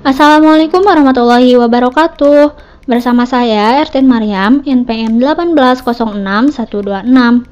Assalamualaikum warahmatullahi wabarakatuh. Bersama saya Ertin Mariam, NPM 1806126.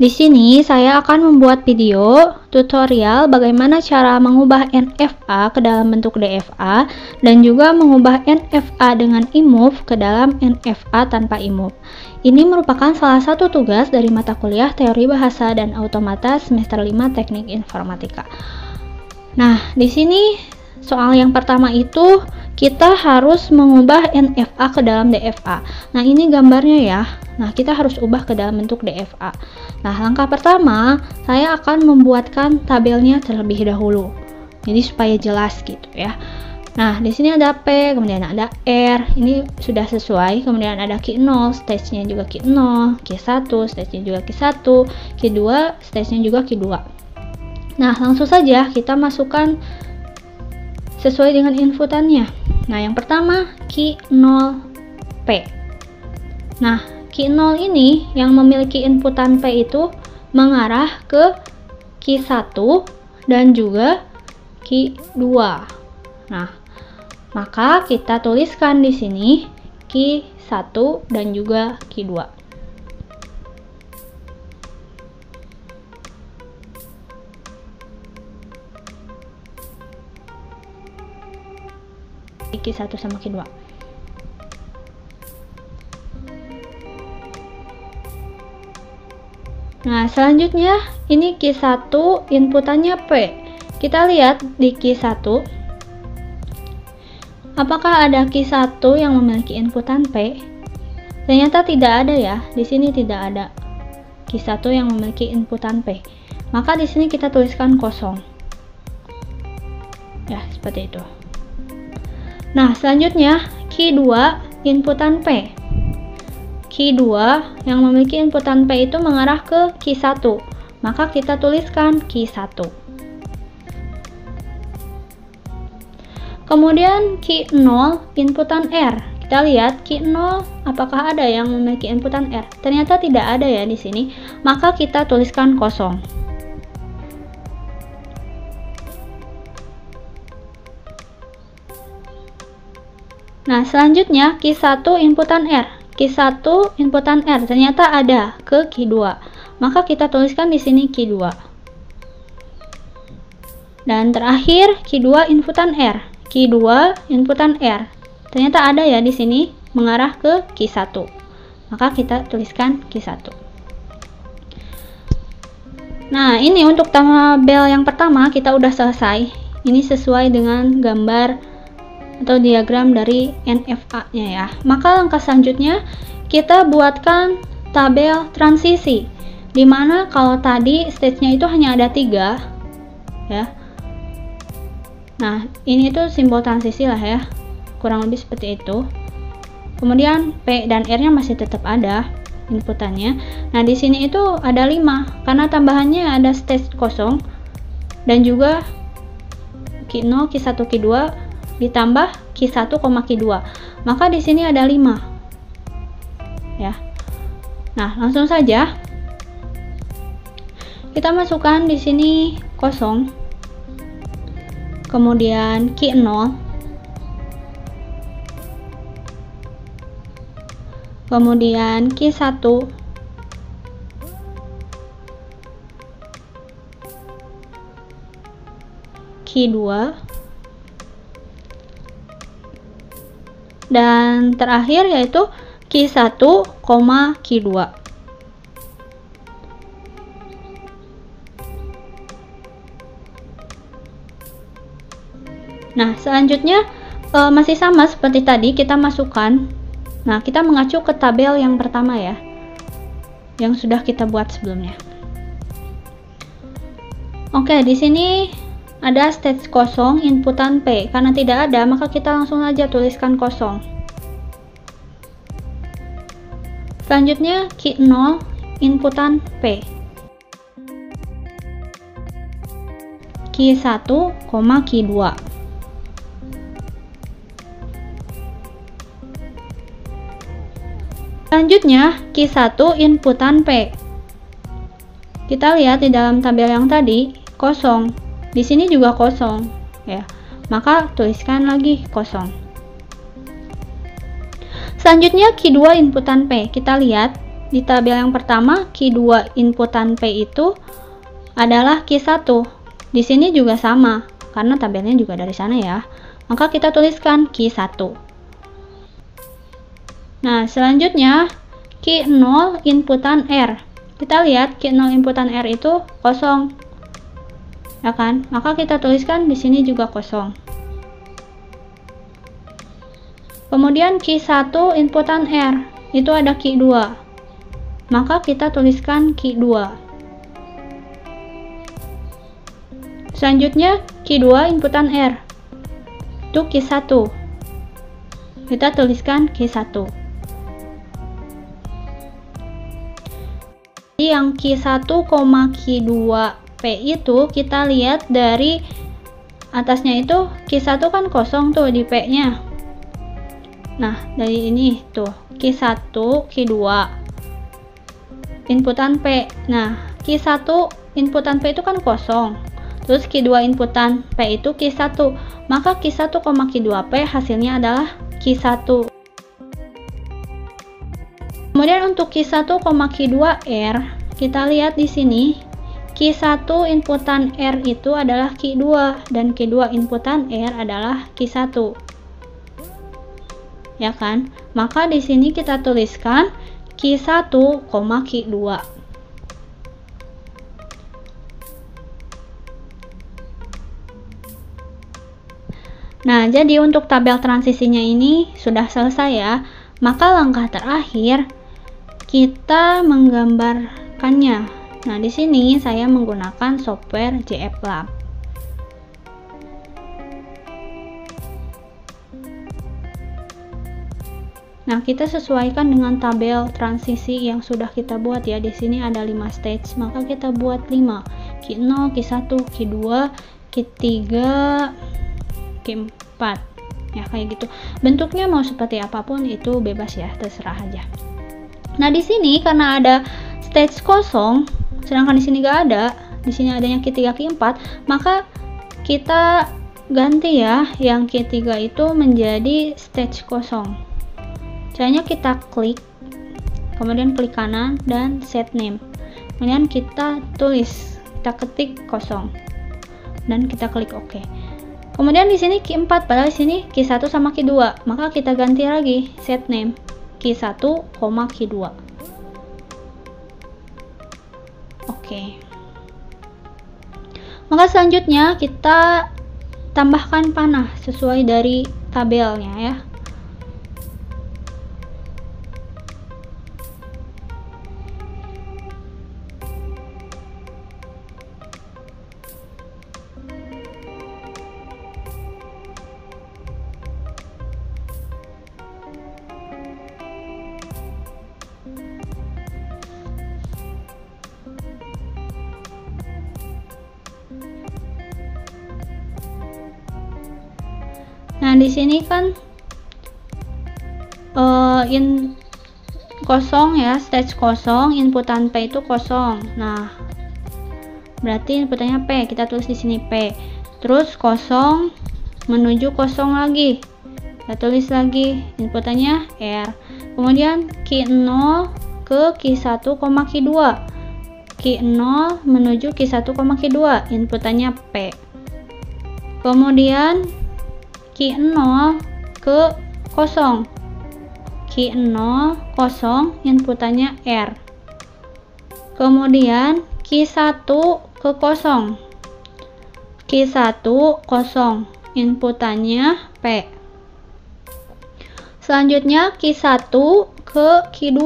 Di sini saya akan membuat video tutorial bagaimana cara mengubah NFA ke dalam bentuk DFA dan juga mengubah NFA dengan imove ke dalam NFA tanpa imove. Ini merupakan salah satu tugas dari mata kuliah Teori Bahasa dan Automata semester 5 Teknik Informatika. Nah, di sini soal yang pertama itu kita harus mengubah NFA ke dalam DFA. Nah, ini gambarnya ya. Nah, kita harus ubah ke dalam bentuk DFA. Nah, langkah pertama saya akan membuatkan tabelnya terlebih dahulu. Jadi supaya jelas gitu ya. Nah, di sini ada P, kemudian ada R. Ini sudah sesuai. Kemudian ada Q0, stage-nya juga Q0, Q1, stage-nya juga Q1, Q2, stage-nya juga Q2. Nah, langsung saja kita masukkan sesuai dengan inputannya. Nah, yang pertama Q0P. Nah, Q0 ini yang memiliki inputan P itu mengarah ke Q1 dan juga Q2. Nah, maka kita tuliskan di sini Q1 dan juga Q2. Q1 sama Q2. Nah, selanjutnya ini Q1 inputannya P. Kita lihat di Q1. Apakah ada Q1 yang memiliki inputan P? Ternyata tidak ada ya. Di sini tidak ada Q1 yang memiliki inputan P. Maka di sini kita tuliskan kosong. Ya, seperti itu. Nah, selanjutnya Q2 inputan P. Q2 yang memiliki inputan P itu mengarah ke Q1. Maka kita tuliskan Q1. Kemudian Q0 inputan R. Kita lihat Q0 apakah ada yang memiliki inputan R? Ternyata tidak ada ya di sini. Maka kita tuliskan kosong. Nah, selanjutnya Q1 inputan R. Q1 inputan R ternyata ada ke Q2. Maka kita tuliskan di sini Q2. Dan terakhir Q2 inputan R. Q2 inputan R. Ternyata ada ya di sini mengarah ke Q1. Maka kita tuliskan Q1. Nah, ini untuk tabel yang pertama kita udah selesai. Ini sesuai dengan gambar atau diagram dari NFA-nya ya. Maka langkah selanjutnya kita buatkan tabel transisi, dimana kalau tadi stage-nya itu hanya ada 3 ya. Nah, ini tuh simbol transisi lah ya, kurang lebih seperti itu. Kemudian P dan R-nya masih tetap ada inputannya. Nah, di sini itu ada 5 karena tambahannya ada stage kosong dan juga Q0, Q1, Q2 ditambah Q1, Q2. Maka di sini ada 5. Ya. Nah, langsung saja kita masukkan di sini kosong. Kemudian Q0. Kemudian Q1. Q2. Dan terakhir yaitu Q1, Q2. Nah, selanjutnya masih sama seperti tadi, kita masukkan. Nah, kita mengacu ke tabel yang pertama ya, yang sudah kita buat sebelumnya. Oke, di sini ada stage kosong inputan P. Karena tidak ada, maka kita langsung aja tuliskan kosong. Selanjutnya Q0 inputan P. Q1, Q2. Selanjutnya Q1 inputan P. Kita lihat di dalam tabel yang tadi kosong. Di sini juga kosong ya. maka tuliskan lagi kosong. Selanjutnya Q2 inputan P. Kita lihat di tabel yang pertama, Q2 inputan P itu adalah Q1. Di sini juga sama, karena tabelnya juga dari sana ya. Maka kita tuliskan Q1. Nah, selanjutnya Q0 inputan R. Kita lihat Q0 inputan R itu kosong. Ya kan? Maka kita tuliskan di sini juga kosong. Kemudian Q1 inputan R, itu ada Q2. Maka kita tuliskan Q2. Selanjutnya Q2 inputan R, itu Q1. Kita tuliskan Q1. Yang Q1, Q2P itu kita lihat dari atasnya itu Q1 kan kosong tuh di P-nya. Nah, dari ini tuh Q1, Q2 inputan P. Nah, Q1 inputan P itu kan kosong. Terus Q2 inputan P itu Q1. Maka Q1, Q2P hasilnya adalah Q1. Kemudian untuk Q1, Q2R, kita lihat di sini Q1 inputan R itu adalah Q2 dan Q2 inputan R adalah Q1. Ya kan? Maka di sini kita tuliskan Q1, Q2. Nah, jadi untuk tabel transisinya ini sudah selesai ya. Maka langkah terakhir kita menggambarkannya. Nah, di sini saya menggunakan software JFlab. Nah, kita sesuaikan dengan tabel transisi yang sudah kita buat ya. Di sini ada 5 stage, maka kita buat 5. Q0, Q1, Q2, Q3, Q4. Ya, kayak gitu. Bentuknya mau seperti apapun itu bebas ya, terserah aja. Nah, di sini karena ada stage kosong, sedangkan di sini gak ada, di sini adanya Q3, Q4, maka kita ganti ya, yang Q3 itu menjadi stage kosong. Caranya kita klik, kemudian klik kanan dan set name. Kemudian kita tulis, kita ketik kosong dan kita klik OK. Kemudian di sini Q4, padahal di sini Q1 sama Q2, maka kita ganti lagi set name Q1, Q2. Oke. Maka selanjutnya kita tambahkan panah sesuai dari tabelnya ya. Nah, di sini kan kosong ya, stage kosong, inputan P itu kosong. Nah, berarti inputannya P, kita tulis di sini P. Terus kosong menuju kosong lagi, kita tulis lagi inputannya R. Kemudian Q0 ke Q1, Q2. Q0 menuju Q1, Q2, inputannya P. Kemudian Q0 ke kosong. Q0 kosong, inputannya R. Kemudian Q1 ke kosong. Q1 kosong, inputannya P. Selanjutnya Q1 ke Q2,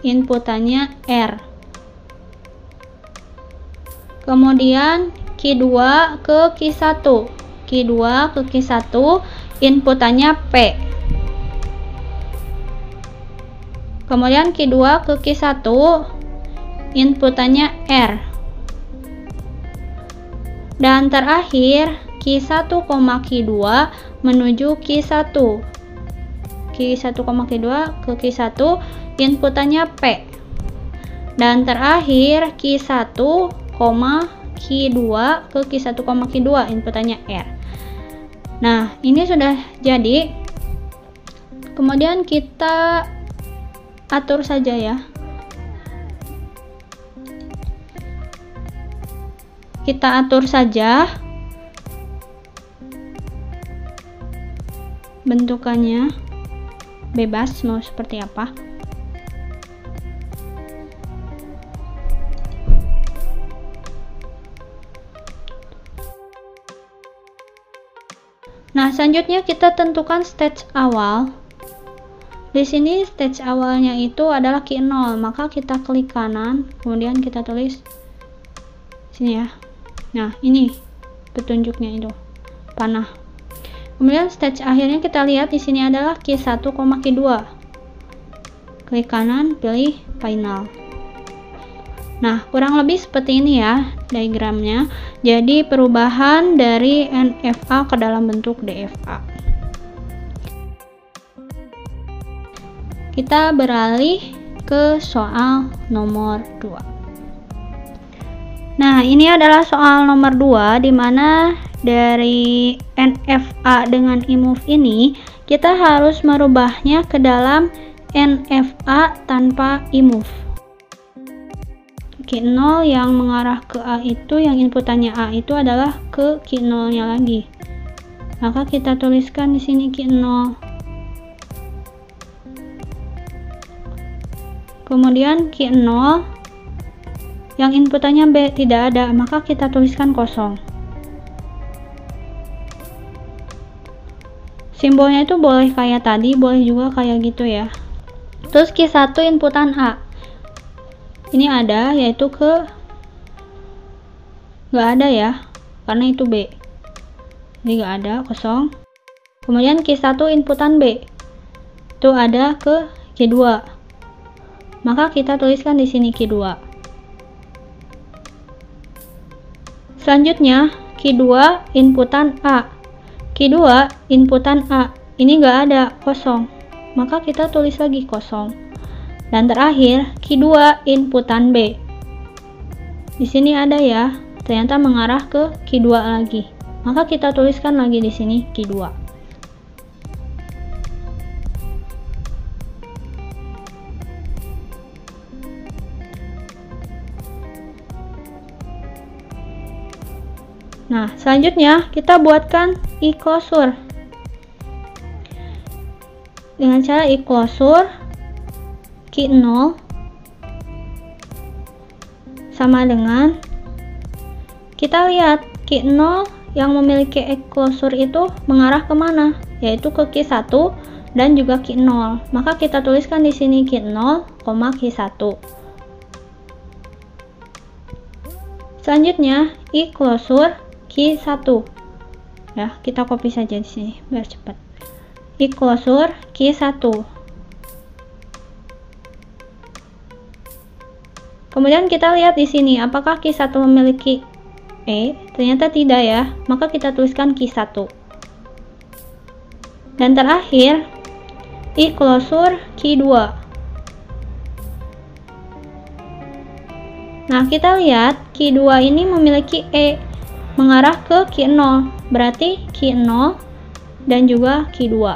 inputannya R. Kemudian Q2 ke Q1. Q2 ke Q1, inputannya P. Kemudian Q2 ke Q1, inputannya R. Dan terakhir Q1, Q2 menuju Q1. Q1, Q2 ke Q1, inputannya P. Dan terakhir Q1, Q2 ke Q1, Q2, inputannya R. Nah, ini sudah jadi. Kemudian kita atur saja ya. Kita atur saja bentukannya, bebas mau seperti apa. Nah, selanjutnya kita tentukan stage awal. Di sini stage awalnya itu adalah key 0, maka kita klik kanan, kemudian kita tulis sini ya. Nah, ini petunjuknya itu panah. Kemudian stage akhirnya kita lihat di sini adalah key 1, key 2. Klik kanan, pilih final. Nah, kurang lebih seperti ini ya diagramnya. Jadi perubahan dari NFA ke dalam bentuk DFA. Kita beralih ke soal nomor 2. Nah, ini adalah soal nomor 2 di mana dari NFA dengan imove ini kita harus merubahnya ke dalam NFA tanpa imove. Key 0 yang mengarah ke A itu, yang inputannya A itu adalah ke key 0-nya lagi. Maka kita tuliskan di sini key 0. Kemudian key 0 yang inputannya B tidak ada, maka kita tuliskan kosong. Simbolnya itu boleh kayak tadi, boleh juga kayak gitu ya. Terus key 1 inputan A. Ini ada, yaitu ke nggak ada ya, karena itu B. Jadi nggak ada, kosong. Kemudian key 1 inputan B. Itu ada ke key 2. Maka kita tuliskan di sini key 2. Selanjutnya, key 2 inputan A. Key 2 inputan A. Ini nggak ada, kosong. Maka kita tulis lagi kosong. Dan terakhir, key 2 inputan B. Di sini ada ya, ternyata mengarah ke key 2 lagi. Maka kita tuliskan lagi di sini key 2. Nah, selanjutnya kita buatkan e-closure. Dengan cara e-closure key 0 sama dengan, kita lihat key 0 yang memiliki e-closure itu mengarah kemana, yaitu ke key 1 dan juga key 0. Maka kita tuliskan di sini key 0, key 1. Selanjutnya e-closure key 1. Ya, kita copy saja di sini biar cepat. E-closure key 1. Kemudian kita lihat di sini apakah key 1 memiliki E? Ternyata tidak ya. Maka kita tuliskan key 1. Dan terakhir e-closure key 2. Nah, kita lihat key 2 ini memiliki E mengarah ke key 0. Berarti key 0 dan juga key 2.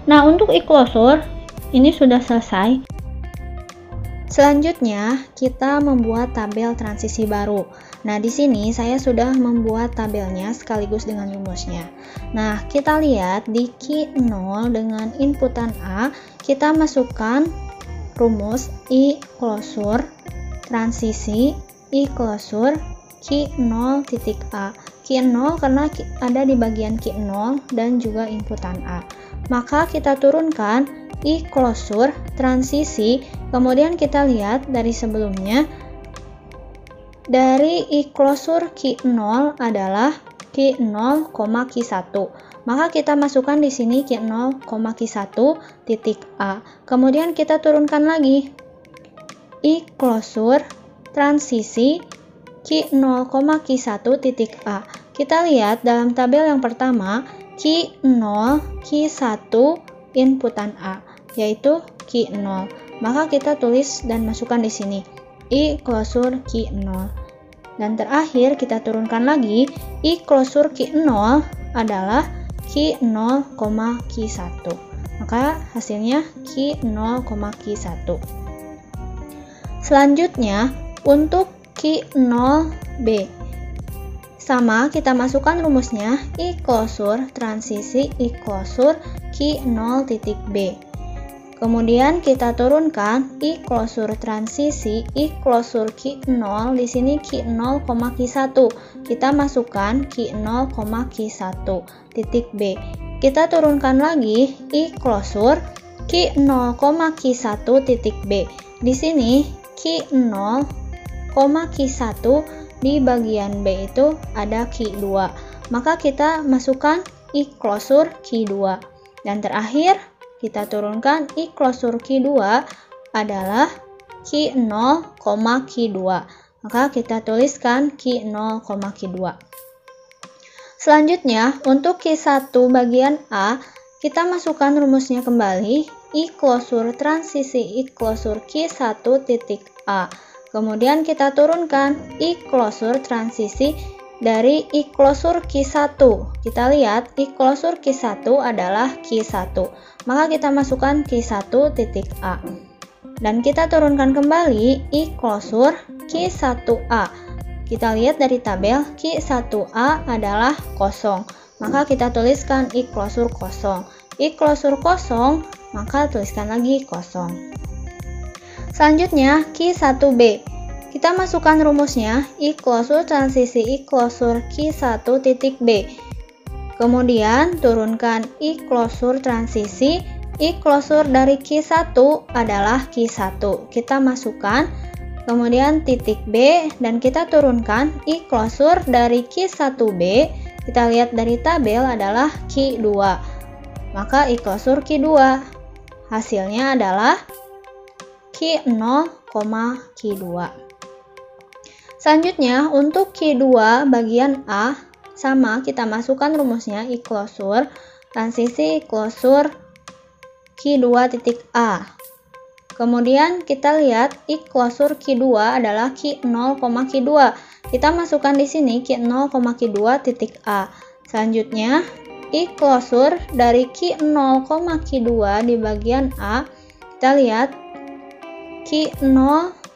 Nah, untuk e-closure ini sudah selesai. Selanjutnya, kita membuat tabel transisi baru. Nah, di sini saya sudah membuat tabelnya sekaligus dengan rumusnya. Nah, kita lihat di key 0 dengan inputan A, kita masukkan rumus e-closure transisi e-closure key 0 titik A. Key 0 karena ada di bagian key 0 dan juga inputan A. Maka kita turunkan e-closure transisi, kemudian kita lihat dari sebelumnya, dari e-closure key 0 adalah key 0, key 1. Maka kita masukkan di sini key 0, key 1 titik A. Kemudian kita turunkan lagi e-closure transisi key 0, key 1 titik A. Kita lihat dalam tabel yang pertama, key 0, key 1 inputan A, yaitu key 0. Maka kita tulis dan masukkan di sini e-closure key 0. Dan terakhir kita turunkan lagi, I klosur Q0 adalah Q0, Q1. Maka hasilnya Q0, Q1. Selanjutnya, untuk Q0B. Sama, kita masukkan rumusnya I klosur transisi I klosur Q0 titik B. Kemudian kita turunkan I klosur transisi I klosur Q0, di sini Q0, Q1. Kita masukkan Q0, Q1 titik B. Kita turunkan lagi I klosur Q0, Q1 titik B. Di sini Q0, Q1, di bagian B itu ada Q2. Maka kita masukkan I klosur Q2. Dan terakhir kita turunkan I klosur Q2 adalah Q0, Q2. Maka kita tuliskan Q0, Q2. Selanjutnya, untuk Q1 bagian A, kita masukkan rumusnya kembali, I klosur transisi I klosur Q1 titik A. Kemudian kita turunkan I klosur transisi dari I klosur Q1. Kita lihat I klosur Q1 adalah Q1. Maka kita masukkan Q1 titik A. Dan kita turunkan kembali I klosur Q1A. Kita lihat dari tabel Q1A adalah kosong. Maka kita tuliskan I klosur kosong. I klosur kosong, maka tuliskan lagi kosong. Selanjutnya Q1B. Kita masukkan rumusnya I klosur transisi I klosur Q1 titik B. Kemudian turunkan I klosur transisi I klosur dari Q1 adalah Q1. Kita masukkan, kemudian titik B, dan kita turunkan I klosur dari Q1B. Kita lihat dari tabel adalah Q2. Maka I klosur Q2. Hasilnya adalah Q0, Q2. Selanjutnya, untuk Q2 bagian A, sama, kita masukkan rumusnya I klosur transisi I klosur Q2 titik A. Kemudian kita lihat I klosur Q2 adalah Q0, Q2. Kita masukkan di sini Q0, Q2 titik A. Selanjutnya, I klosur dari Q0, Q2 di bagian A. Kita lihat Q0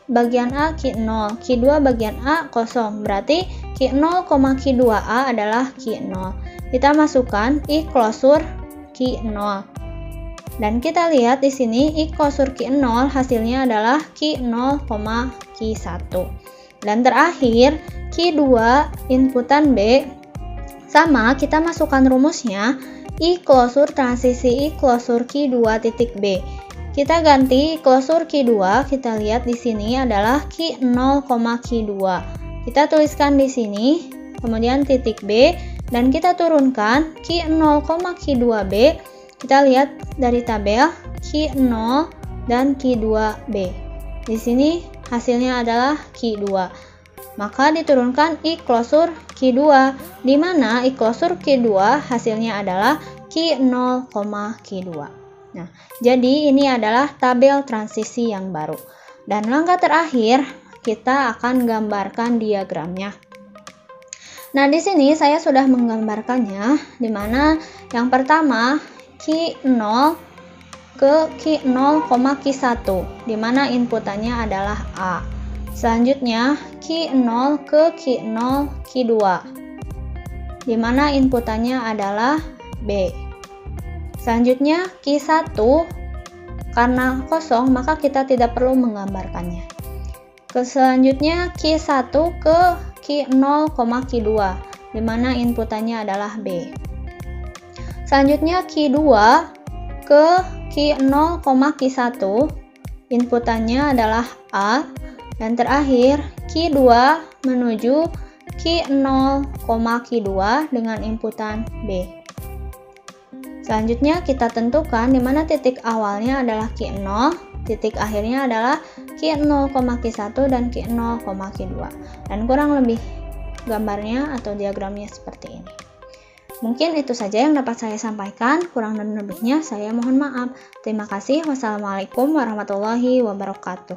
bagian A Q0, Q2 bagian A kosong. Berarti Q0, Q2A adalah Q0. Kita masukkan I klosur Q0. Dan kita lihat di sini I klosur Q0 hasilnya adalah Q0, Q1. Dan terakhir Q2 inputan B, sama, kita masukkan rumusnya I klosur transisi I klosur Q2 titik B. Kita ganti klosur Q2, kita lihat di sini adalah Q0, Q2. Kita tuliskan di sini, kemudian titik B, dan kita turunkan Q0, Q2B. Kita lihat dari tabel Q0 dan Q2B. Di sini hasilnya adalah Q2. Maka diturunkan I klosur Q2, di mana I klosur Q2 hasilnya adalah Q0, Q2. Nah, jadi ini adalah tabel transisi yang baru. Dan langkah terakhir, kita akan gambarkan diagramnya. Nah, di sini saya sudah menggambarkannya, di mana yang pertama Q0 ke Q0, Q1, di mana inputannya adalah A. Selanjutnya Q0 ke Q0, Q2, di mana inputannya adalah B. Selanjutnya Q1, karena kosong maka kita tidak perlu menggambarkannya. Selanjutnya Q1 ke Q0, Q2, di mana inputannya adalah B. Selanjutnya Q2 ke Q0, Q1, inputannya adalah A. Dan terakhir Q2 menuju Q0, Q2 dengan inputan B. Selanjutnya kita tentukan di mana titik awalnya adalah Q0, titik akhirnya adalah Q0, Q1 dan Q0, Q2. Dan kurang lebih gambarnya atau diagramnya seperti ini. Mungkin itu saja yang dapat saya sampaikan, kurang dan lebihnya saya mohon maaf. Terima kasih. Wassalamualaikum warahmatullahi wabarakatuh.